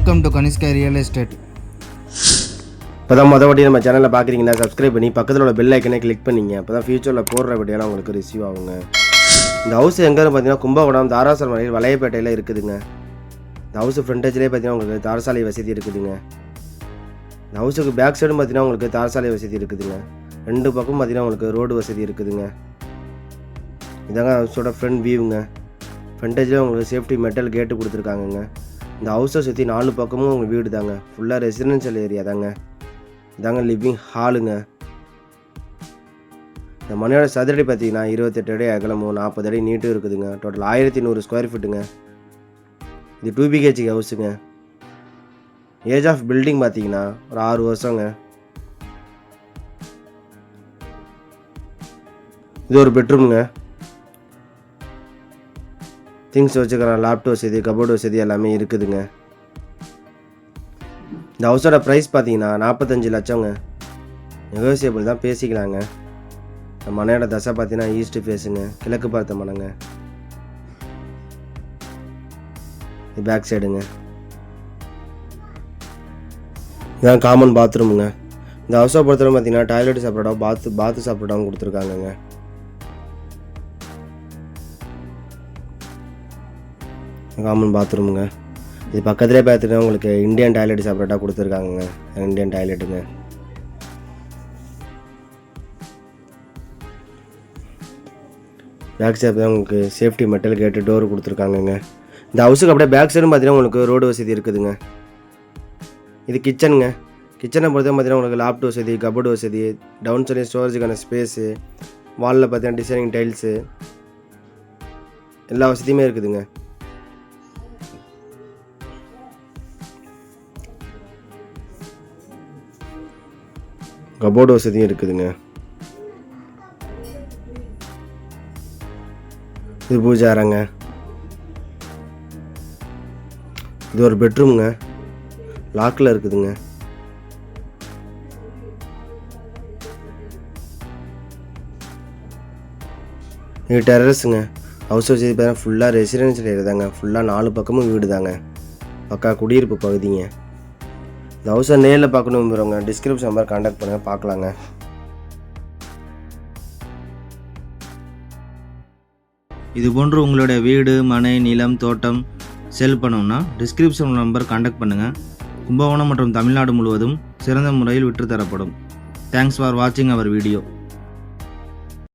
Welcome to Kanishka real estate. இப்போ தான் வாட்டி நம்ம சேனலில் பார்க்குறீங்கன்னா சப்ஸ்கிரைப் பண்ணி பக்கத்தில் உள்ள பெல் ஐக்கனை கிளிக் பண்ணிங்க. அப்போ தான் ஃபியூச்சரில் போடுற வீடியோலாம் உங்களுக்கு ரிசீவ் ஆகுங்க. இந்த ஹவுஸ் எங்கேன்னு பார்த்தீங்கன்னா கும்பகோணம் தாராசுரம் மலையில் வளையப்பேட்டையில் இருக்குதுங்க. இந்த ஹவுஸ் ஃப்ரண்டேஜ்லேயே பார்த்தீங்கன்னா உங்களுக்கு தார்சாலை வசதி இருக்குதுங்க. இந்த ஹவுஸுக்கு பேக் சைடும் பார்த்தீங்கன்னா உங்களுக்கு தார்சாலை வசதி இருக்குதுங்க. ரெண்டு பக்கம் பார்த்தீங்கன்னா உங்களுக்கு ரோடு வசதி இருக்குதுங்க. இதாங்க ஹவுஸோட ஃப்ரண்ட் வியூங்க. ஃப்ரண்டேஜ்லேயே உங்களுக்கு சேஃப்டி மெட்டல் கேட்டு கொடுத்துருக்காங்கங்க. இந்த ஹவுஸை சுற்றி 4 பக்கமும் உங்கள் வீடு தாங்க. ஃபுல்லாக ரெசிடென்ஷியல் ஏரியா தாங்க. இதாங்க லிவிங் ஹாலுங்க. இந்த மனையோட சதுரடி பார்த்தீங்கன்னா 28 அடி அகலமும் 40 அடி நீட்டும் இருக்குதுங்க. டோட்டல் 1100 ஸ்கொயர் ஃபீட்டுங்க. இது 2 BHK ஹவுஸுங்க. ஏஜ் ஆஃப் பில்டிங் பார்த்தீங்கன்னா ஒரு 6 வருஷங்க. இது ஒரு பெட்ரூம்ங்க. திங்ஸ் வச்சுக்கிறேன், லேப்டாப் வசதி, கபோர்டு வசதி எல்லாமே இருக்குதுங்க. இந்த ஹவுஸோட ப்ரைஸ் பார்த்தீங்கன்னா 45 லட்சங்க. நெகோசியபிள் தான், பேசிக்கலாங்க. இந்த மனையோட தசை பார்த்தீங்கன்னா ஈஸ்ட் ஃபேஸுங்க, கிழக்கு பார்த்த மனைங்க. இது பேக் சைடுங்க. இதான் காமன் பாத்ரூமுங்க. இந்த ஹவுஸை பொறுத்தவரை பார்த்தீங்கன்னா டாய்லெட் செப்பரேட்டாகவும் பாத்து செப்பரேட்டாகவும் கொடுத்துருக்காங்கங்க. காமன் பாத்ரூமுங்க. இது பக்கத்துலேயே பார்த்துட்டா உங்களுக்கு இந்தியன் டாய்லெட் செப்பரேட்டாக கொடுத்துருக்காங்க. இந்தியன் டாய்லெட்டுங்க. பேக் சைடு தான் உங்களுக்கு சேஃப்டி மெட்டல் கேட்டு டோர் கொடுத்துருக்காங்கங்க. இந்த ஹவுஸுக்கு அப்படியே பேக் சைடும் பார்த்தீங்கன்னா உங்களுக்கு ரோடு வசதி இருக்குதுங்க. இது கிச்சனுங்க. கிச்சனை பொறுத்த பார்த்தீங்கன்னா உங்களுக்கு லேப்டாப் வசதி, கபோர்டு வசதி, டவுன் சைடு ஸ்டோரேஜுக்கான ஸ்பேஸு, வாலில் பார்த்தீங்கன்னா டிசைனிங் டைல்ஸு, எல்லா வசதியுமே இருக்குதுங்க. கபோர்டு வசதியும் இருக்குதுங்க. இது பூஜை அறைங்க. இது ஒரு பெட்ரூம்ங்க. லாக்கில் இருக்குதுங்க. இது டெரஸுங்க. ஹவுஸ் வசதி பார்த்தீங்கன்னா ஃபுல்லாக ரெசிடென்ஷியல் ஏரியா தாங்க. ஃபுல்லாக 4 பக்கமும் வீடு தாங்க. பக்கா குடியிருப்பு பகுதிங்க. இந்த ஹவுஸை நேரில் பார்க்கணுங்கிறவங்க டிஸ்கிரிப்ஷன் நம்பர் கான்டாக்ட் பண்ணுங்கள், பார்க்கலாங்க. இது போன்று உங்களுடைய வீடு, மனை, நிலம், தோட்டம் செல் பண்ணோம்னா டிஸ்கிரிப்ஷன் நம்பர் கான்டாக்ட் பண்ணுங்கள். கும்பகோணம் மற்றும் தமிழ்நாடு முழுவதும் சிறந்த முறையில் விற்று தரப்படும். தேங்க்ஸ் ஃபார் வாட்சிங் அவர் வீடியோ.